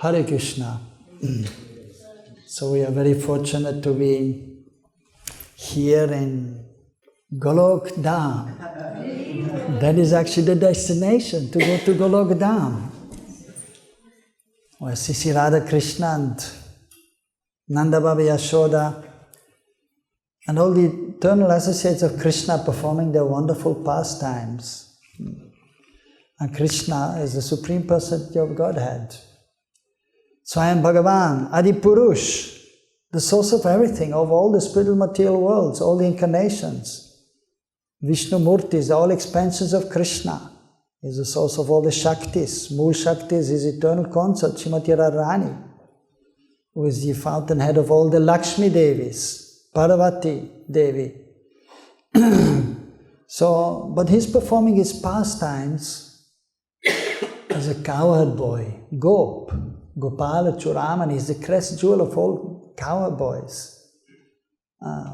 Hare Krishna. So we are very fortunate to be here in Golok Dham. That is actually the destination, to go to Golok Dham, where Sisi Radha Krishna and Nanda Baba Yashoda and all the eternal associates of Krishna performing their wonderful pastimes. And Krishna is the Supreme Personality of Godhead. So I am Bhagavan, Adi Purush, the source of everything, of all the spiritual material worlds, all the incarnations. Vishnu Murtis, all expansions of Krishna, is the source of all the Shaktis. Mool Shaktis is eternal consort, Srimati Radharani, who is the fountainhead of all the Lakshmi Devis, Parvati Devi. So, but he's performing his pastimes as a cowherd boy, Gop. Gopala Churamani is the crest jewel of all cowherd boys.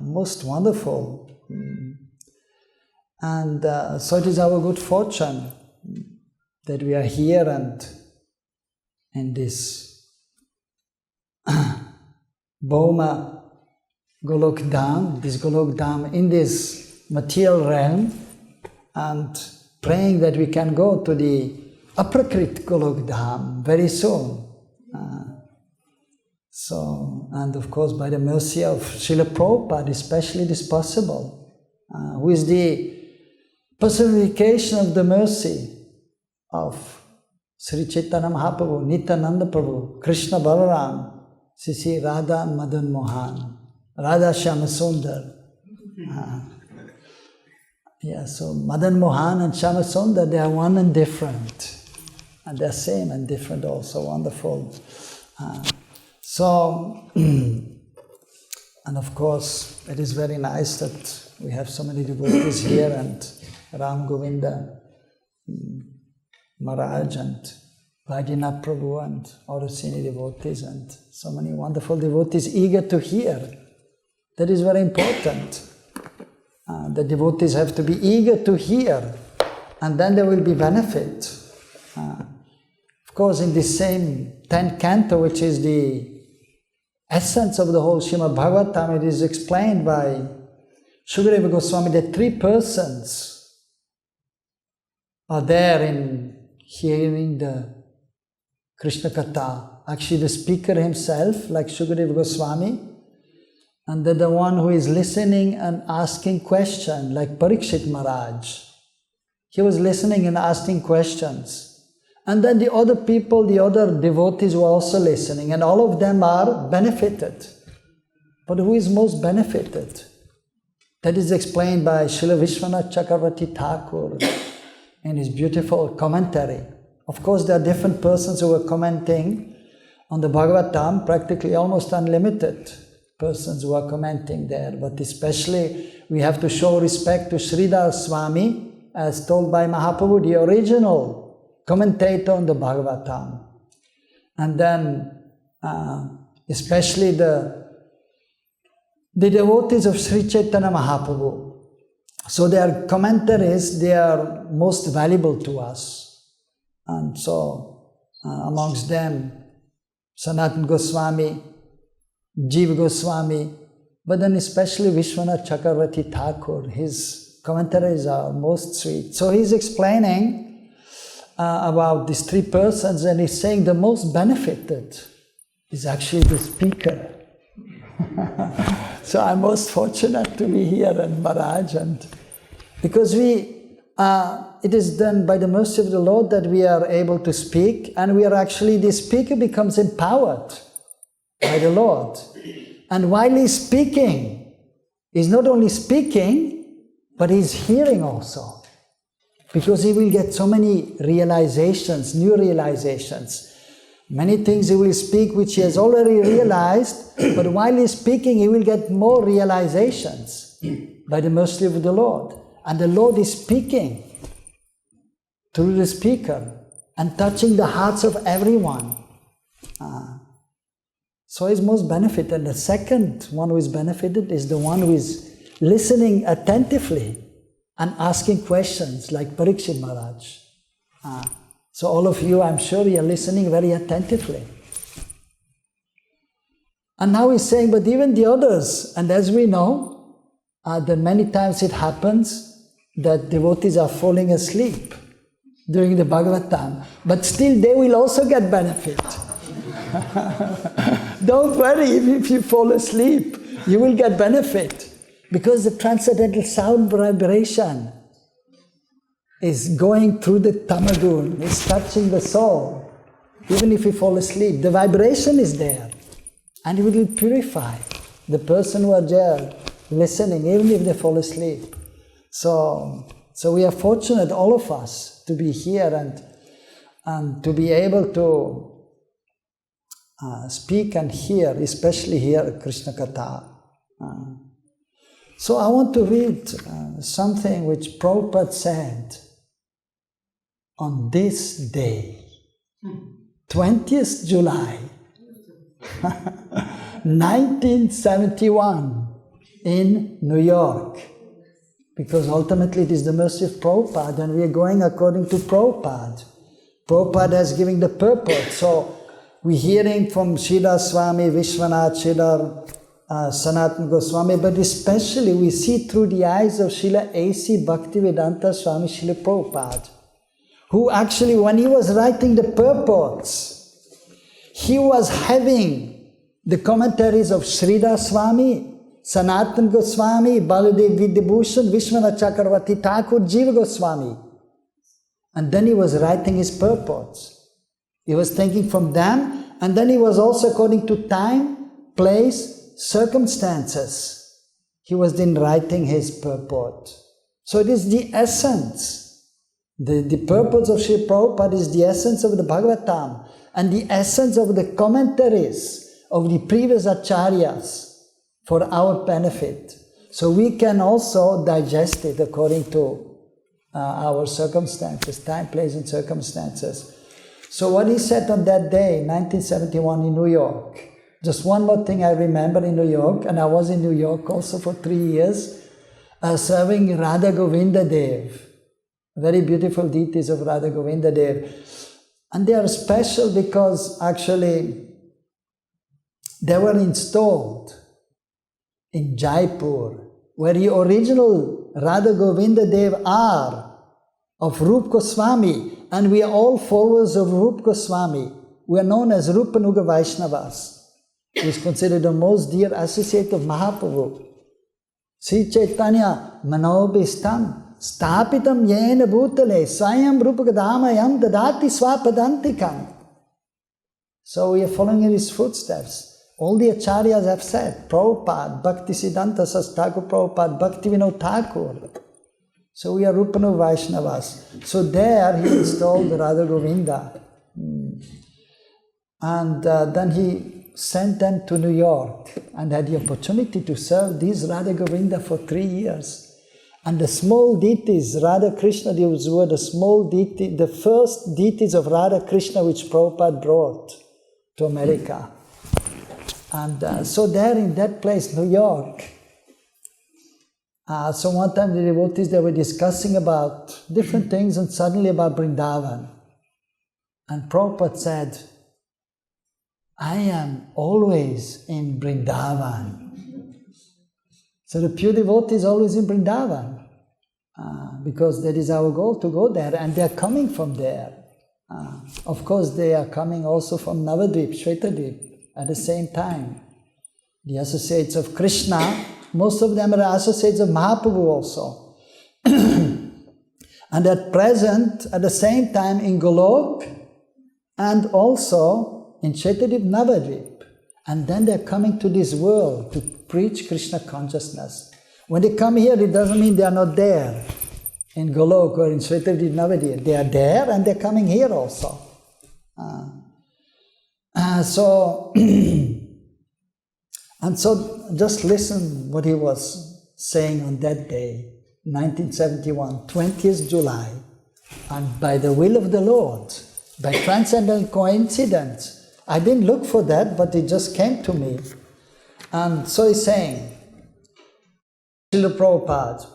Most wonderful. And so it is our good fortune that we are here and in this Bhoma Golok Dham, in this material realm, and praying that we can go to the Aprakrit Golok Dham very soon. And of course, by the mercy of Srila Prabhupada, especially it is possible, who is the personification of the mercy of Sri Chaitanya Mahaprabhu, Nityananda Prabhu, Krishna Balaram, Sisi Radha Madan Mohan, Radha Shyama Sundar. So Madan Mohan and Shyama Sundar, they are one and different. And they're same and different also, wonderful. And of course, it is very nice that we have so many devotees here, and Ram Govinda Maharaj and Vajinath Prabhu and Orasini devotees and so many wonderful devotees eager to hear. That is very important. The devotees have to be eager to hear, and then there will be benefit. Of course, in this same 10th canto, which is the essence of the whole Srimad Bhagavatam, it is explained by Shukadeva Goswami that three persons are there in hearing the Krishna Katha. Actually, the speaker himself, like Shukadeva Goswami, and then the one who is listening and asking questions, like Parikshit Maharaj. He was listening and asking questions. And then the other people, the other devotees were also listening, and all of them are benefited. But who is most benefited? That is explained by Srila Vishwanath Chakravarti Thakur in his beautiful commentary. Of course, there are different persons who are commenting on the Bhagavatam, practically almost unlimited persons who are commenting there. But especially, we have to show respect to Sridhar Swami, as told by Mahaprabhu, the original commentator on the Bhagavatam. And then, especially the devotees of Sri Chaitanya Mahaprabhu. So their commentaries, they are most valuable to us. And so, amongst them, Sanatana Goswami, Jiva Goswami, but then especially Vishwanath Chakravarti Thakur, his commentaries are most sweet. So he's explaining about these three persons, and he's saying the most benefited is actually the speaker. So I'm most fortunate to be here in Maharaj, and because it is done by the mercy of the Lord that we are able to speak, and we are actually, the speaker becomes empowered by the Lord. And while he's speaking, he's not only speaking, but he's hearing also. Because he will get so many realizations, new realizations. Many things he will speak which he has already realized, but while he's speaking, he will get more realizations by the mercy of the Lord. And the Lord is speaking through the speaker and touching the hearts of everyone. So he's most benefited. And the second one who is benefited is the one who is listening attentively and asking questions, like Parikshit Maharaj. So all of you, I'm sure you're listening very attentively. And now he's saying, but even the others, and as we know, that many times it happens that devotees are falling asleep during the Bhagavatam, but still they will also get benefit. Don't worry if you fall asleep, you will get benefit, because the transcendental sound vibration is going through the tamagun, it's touching the soul. Even if you fall asleep, the vibration is there, and it will purify the person who are there listening, even if they fall asleep. So we are fortunate, all of us, to be here and to be able to speak and hear, especially hear Krishna Katha. So I want to read something which Prabhupada said on this day, 20th July, 1971, in New York. Because ultimately it is the mercy of Prabhupada, and we are going according to Prabhupada. Prabhupada is giving the purport. So we're hearing from Sridhar Swami, Vishwanath, Sridhar, Sanatana Goswami, but especially we see through the eyes of Srila A.C. Bhaktivedanta Swami Srila Prabhupada, who actually, when he was writing the purports, he was having the commentaries of Sridhar Swami, Sanatana Goswami, Baladev Vidyabhushan, Vishwanath Chakravarti Thakur, Jiva Goswami. And then he was writing his purports. He was thinking from them, and then he was also according to time, place, circumstances. He was then writing his purport. So it is the essence. The purpose of Srila Prabhupada is the essence of the Bhagavatam and the essence of the commentaries of the previous acharyas for our benefit. So we can also digest it according to our circumstances, time, place, and circumstances. So what he said on that day, 1971 in New York, just one more thing I remember in New York, and I was in New York also for 3 years, serving Radha Govinda Dev, very beautiful deities of Radha Govinda Dev. And they are special because actually they were installed in Jaipur, where the original Radha Govinda Dev are of Rupa Goswami, and we are all followers of Rupa Goswami. We are known as Rupanuga Vaishnavas, who is considered the most dear associate of Mahaprabhu. Sri Chaitanya Manobhistam Stapitam Yena Bhutale Swayam Rupagadhamayam Dadati Swapadantikam. So we are following in his footsteps. All the acharyas have said, Prabhupada, Bhaktisiddhanta Saraswati Thakur Prabhupada, Bhaktivinoda Thakur. So we are Rupanuga Vaishnavas. So there he installed Radha Govinda. And then he sent them to New York and had the opportunity to serve these Radha Govinda for 3 years. And the small deities, Radha Krishna, these were the small deity, the first deities of Radha Krishna which Prabhupada brought to America. And so there in that place, New York, so one time the devotees, they were discussing about different things and suddenly about Vrindavan. And Prabhupada said, I am always in Vrindavan. So the pure devotee is always in Vrindavan, because that is our goal, to go there, and they are coming from there. Of course, they are coming also from Navadvip, Shvetadvip, at the same time. The associates of Krishna, most of them are associates of Mahaprabhu also. And at present, at the same time, in Golok, and also in Shvetadvip, Navadvip. And then they're coming to this world to preach Krishna consciousness. When they come here, it doesn't mean they are not there in Golok or in Shvetadvip, Navadvip. They are there and they're coming here also. And so just listen what he was saying on that day, 1971, 20th July. And by the will of the Lord, by transcendental coincidence, I didn't look for that, but it just came to me. And so he's saying, Srila Prabhupada,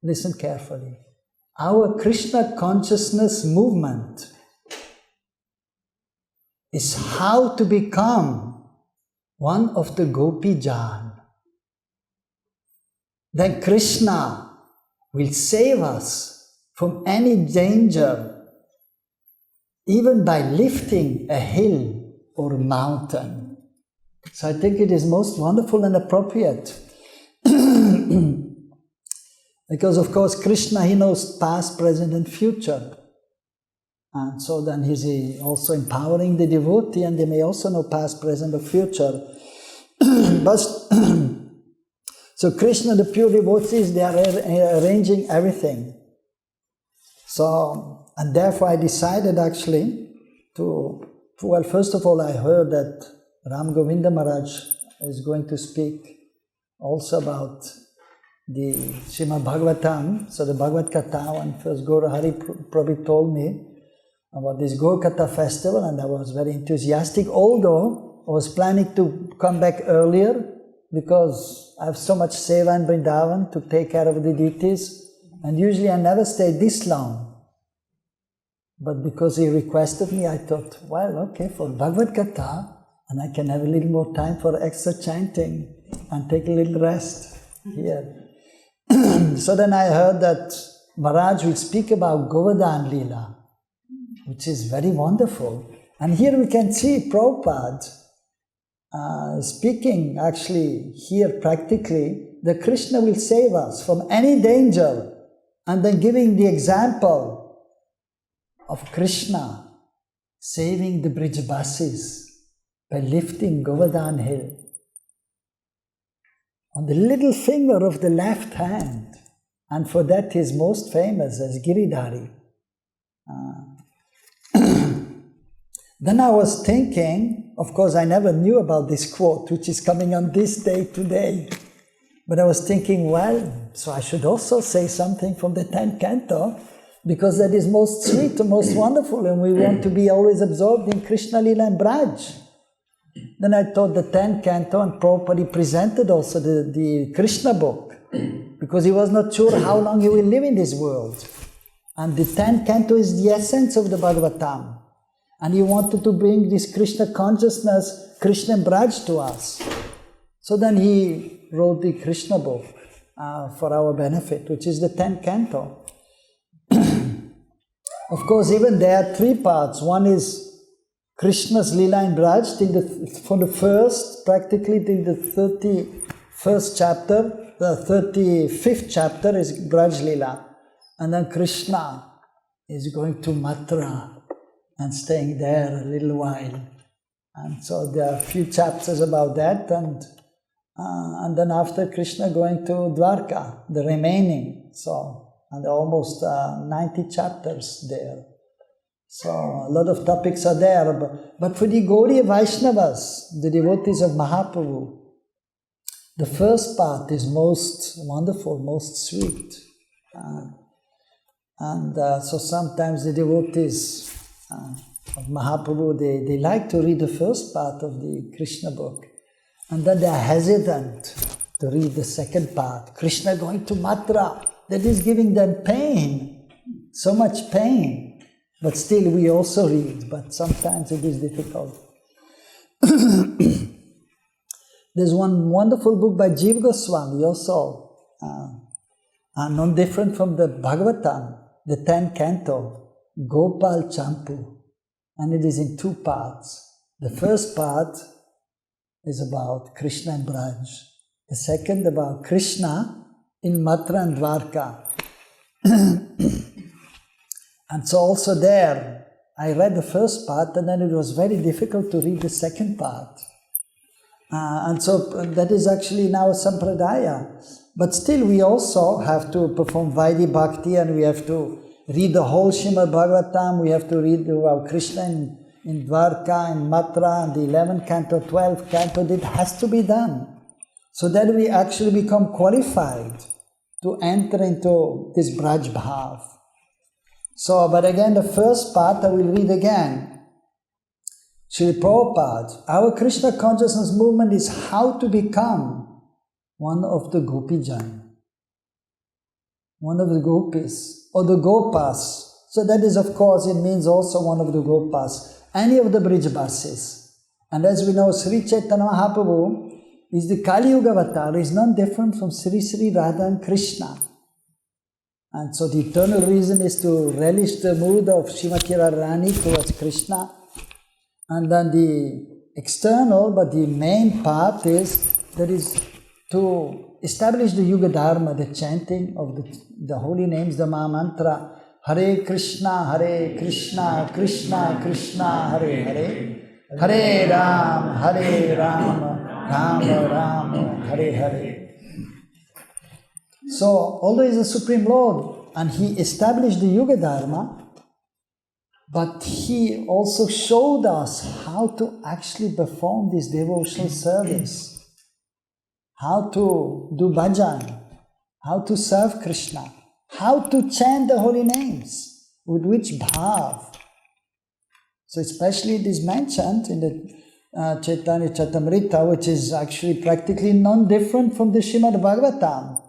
listen carefully. Our Krishna consciousness movement is how to become one of the Gopi Jan, then Krishna will save us from any danger, even by lifting a hill or a mountain. So I think it is most wonderful and appropriate. Because of course Krishna, he knows past, present and future. And so then he's also empowering the devotee, and they may also know past, present or future. But so Krishna, the pure devotees, they are arranging everything. So, and therefore I decided actually to, well, first of all I heard that Ram Govinda Maharaj is going to speak also about the Srimad Bhagavatam, so the Bhagavad Gita, when first Guru Hari Prabhu told me about this Gokata festival, and I was very enthusiastic, although I was planning to come back earlier because I have so much seva in Vrindavan to take care of the deities, and usually I never stay this long. But because he requested me, I thought, well, okay, for Bhagavad Gita, and I can have a little more time for extra chanting and take a little rest here. So then I heard that Maharaj will speak about Govardhan Leela, which is very wonderful. And here we can see Prabhupada speaking actually here practically that Krishna will save us from any danger, and then giving the example of Krishna saving the Brijabasis by lifting Govardhan hill on the little finger of the left hand, and for that he is most famous as Giridhari. Then I was thinking, of course I never knew about this quote, which is coming on this day today, but I was thinking, well, so I should also say something from the 10th canto, because that is most sweet and most wonderful, and we want to be always absorbed in Krishna Lila and Braj. Then I thought the 10th canto, and Prabhupada presented also the Krishna book, because he was not sure how long he will live in this world. And the 10th canto is the essence of the Bhagavatam. And he wanted to bring this Krishna consciousness, Krishna Braj to us. So then he wrote the Krishna book for our benefit, which is the 10th canto. Of course, even there are three parts. One is Krishna's Leela and Braj, from the first, practically till the 31st chapter, the 35th chapter is Braj Leela. And then Krishna is going to Mathura and staying there a little while. And so there are a few chapters about that, and then after Krishna going to Dwarka, the remaining, so, and almost 90 chapters there. So a lot of topics are there, but for the Gaudiya Vaishnavas, the devotees of Mahaprabhu, the first part is most wonderful, most sweet. So sometimes the devotees of Mahaprabhu, they like to read the first part of the Krishna book, and then they are hesitant to read the second part. Krishna going to Mathura, that is giving them pain, so much pain. But still we also read, but sometimes it is difficult. There's one wonderful book by Jiva Goswami also, not different from the Bhagavatam, the 10th canto, Gopal Champu, and it is in two parts. The first part is about Krishna and Braj. The second about Krishna in Mathura and Dwarka. And so also there, I read the first part, and then it was very difficult to read the second part. And so that is actually now a sampradaya. But still we also have to perform Vaidhi Bhakti, and we have to read the whole Srimad Bhagavatam, we have to read about Krishna in Dwarka, in Mathura, and the 11th canto, 12th canto, it has to be done. So that we actually become qualified to enter into this Braj Bhav. So, but again, the first part I will read again. Srila Prabhupada, our Krishna consciousness movement is how to become one of the Gopi Jan, one of the Gopis, or the Gopas. So that is, of course, it means also one of the Gopas, any of the Brijabasis. And as we know, Sri Chaitanya Mahaprabhu is the Kali Yuga avatar, is not different from Sri Sri Radha and Krishna. And so the eternal reason is to relish the mood of Srimati Radharani towards Krishna. And then the external, but the main part is to establish the Yuga Dharma, the chanting of the holy names, the Maha Mantra, Hare Krishna, Krishna Krishna, Hare Hare, Hare Ram, Rama Rama, Hare Hare. So, although he is the Supreme Lord and he established the Yuga Dharma, but he also showed us how to actually perform this devotional service, how to do bhajan, how to serve Krishna, how to chant the holy names, with which bhav. So especially it is mentioned in the Chaitanya Charitamrita, which is actually practically non-different from the Srimad Bhagavatam.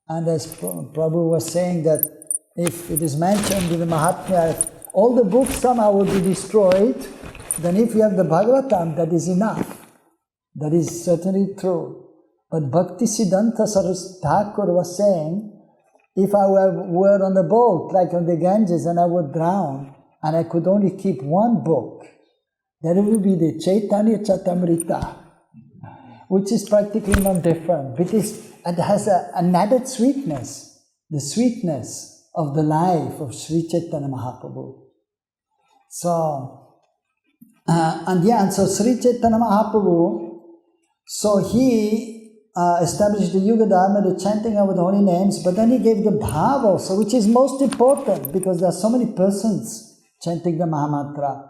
And as Prabhu was saying that if it is mentioned in the Mahatmya, if all the books somehow would be destroyed, then if you have the Bhagavatam, that is enough. That is certainly true. But Bhakti Siddhanta Saraswati Thakur was saying, if I were on a boat, like on the Ganges, and I would drown, and I could only keep one book, that would be the Chaitanya Charitamrita, which is practically non-different. It has an added sweetness, the sweetness of the life of Sri Chaitanya Mahaprabhu. So, and so Sri Chaitanya Mahaprabhu, so he established the Yuga Dharma, the chanting of the holy names, but then he gave the bhav also, which is most important, because there are so many persons chanting the Mahamantra,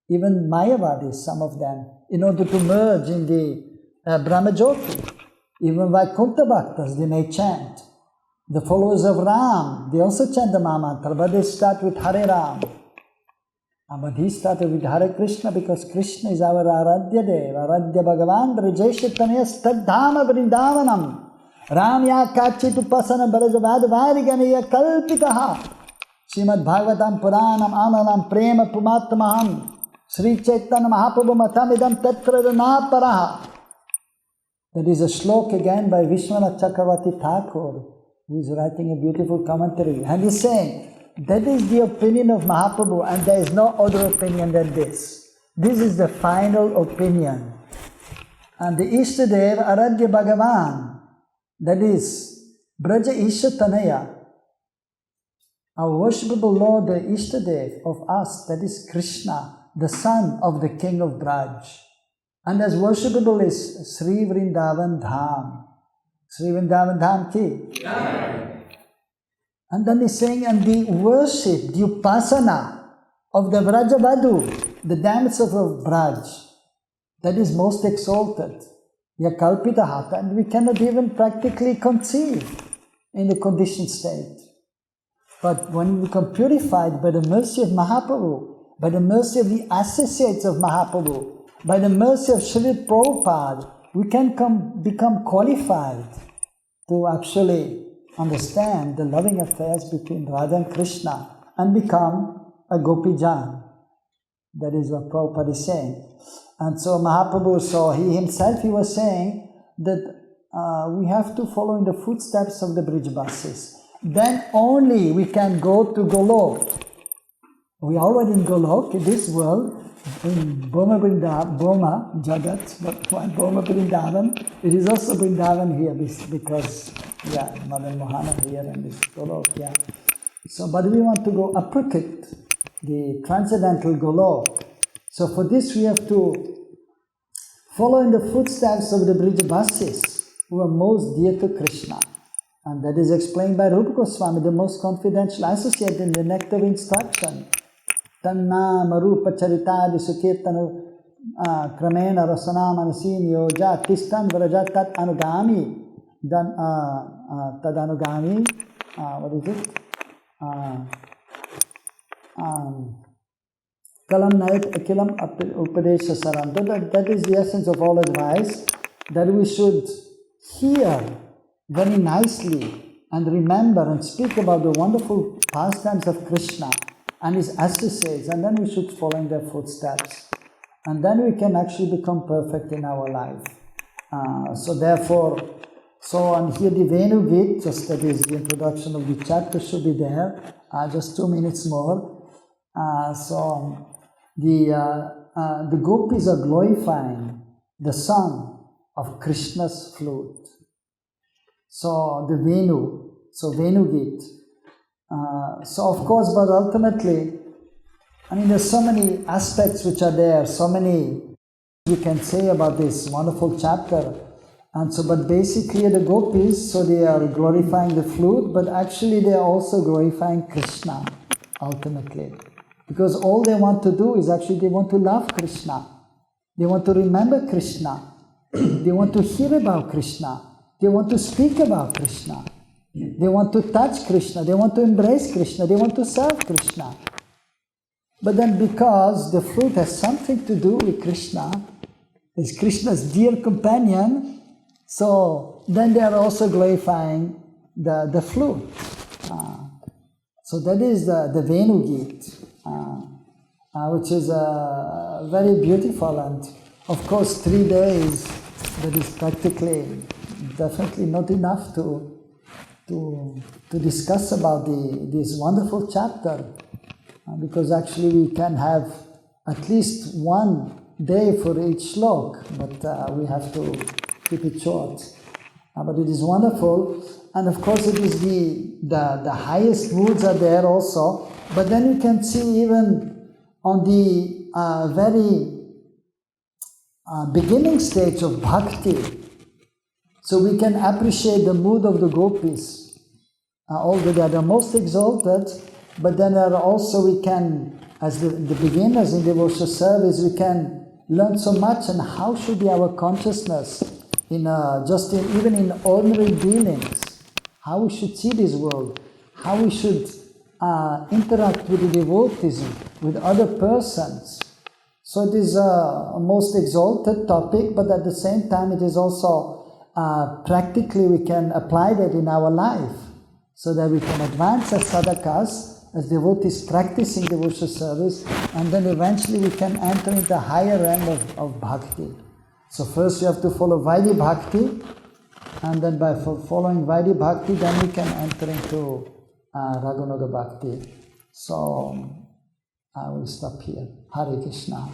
even Mayavadis, some of them, in order to merge in the Brahmajyoti. Even Vaikuntha Bhaktas, they may chant. The followers of Ram, they also chant the Mahamantra, but they start with Hare Ram. But he started with Hare Krishna because Krishna is our Aradhya Deva, Aradhya Bhagavan, Brajeshatanayas Tadhama Vrindavanam, Ramya Kachit Upasana Bharajavad Variganaya Kalpitaha, Srimad Bhagavatam Puranam Analam Prema Pumattamaham, Sri Chaitanya Mahaprabhu Matamidam Tatra Ranaparaha. That is a shlok again by Vishwanath Chakravarti Thakur, who is writing a beautiful commentary. And he's saying, that is the opinion of Mahaprabhu, and there is no other opinion than this. This is the final opinion. And the Ishtadev Aradhya Bhagavan, that is Braja Isha Tanaya, our worshipable Lord, the Ishtadev of us, that is Krishna, the son of the king of Braj. And as worshipable is Sri Vrindavan Dham. Sri Vrindavan Dham ki. Yeah. And then he's saying, and the worship, the upasana of the Vrajavadhu, the damsel of Braj, that is most exalted. Yakalpita Hatha, and we cannot even practically conceive in the conditioned state. But when we become purified by the mercy of Mahaprabhu, by the mercy of the associates of Mahaprabhu, by the mercy of Srila Prabhupada, we can become qualified to actually understand the loving affairs between Radha and Krishna and become a Gopi Jan. That is what Prabhupada is saying. And so Mahaprabhu, so he himself, he was saying that we have to follow in the footsteps of the Brijbasis. Then only we can go to Golok. We are already in Golok, in this world, in Boma Jagat, but Boma Vrindavan. It is also Vrindavan here because, Madan Mohana here and this Golok, So, but we want to go Aprakrit, the transcendental Golok. So for this we have to follow in the footsteps of the Brijbasis, who are most dear to Krishna. And that is explained by Rupa Goswami, the most confidential associate in the Nectar of Instruction. Tannama Rupa Charitadi Sukirtanu Kramena Rasana Manasin Yoja Tistan Vrajat Tat Anugami Tad Anugami what is it? Kalam Nait Akilam Upadesha Saram. That is the essence of all advice, that we should hear very nicely and remember and speak about the wonderful pastimes of Krishna and his associates, and then we should follow in their footsteps. And then we can actually become perfect in our life. And here the Venu Gita, just that is the introduction of the chapter, should be there. Just 2 minutes more. The gopis are glorifying the song of Krishna's flute. So the Venu, Venu Gita. Of course, but ultimately, there's so many aspects which are there, so many we can say about this wonderful chapter. But basically the gopis, they are glorifying the flute, but actually they are also glorifying Krishna, ultimately. Because all they want to do is actually they want to love Krishna. They want to remember Krishna. They want to hear about Krishna. They want to speak about Krishna. They want to touch Krishna. They want to embrace Krishna. They want to serve Krishna. But then because the flute has something to do with Krishna, is Krishna's dear companion, so then they are also glorifying the flute. So that is the Venu Gita, which is very beautiful, and of course 3 days, that is practically definitely not enough to discuss about this wonderful chapter, because actually we can have at least 1 day for each slok, but we have to keep it short. But it is wonderful, and of course it is the highest moods are there also, but then you can see even on the very beginning stage of bhakti, so we can appreciate the mood of the gopis. Although they are the most exalted, but then there are also we can, as the beginners in devotional service, we can learn so much, and how should be our consciousness even in ordinary dealings, how we should see this world, how we should interact with the devotees, with other persons. So it is a most exalted topic, but at the same time it is also practically we can apply that in our life, so that we can advance as sadhakas, as devotees practicing devotional service, and then eventually we can enter into the higher end of bhakti. So first we have to follow Vaidhi Bhakti, and then by following Vaidhi Bhakti, then we can enter into Raghunaga Bhakti. So I will stop here. Hare Krishna.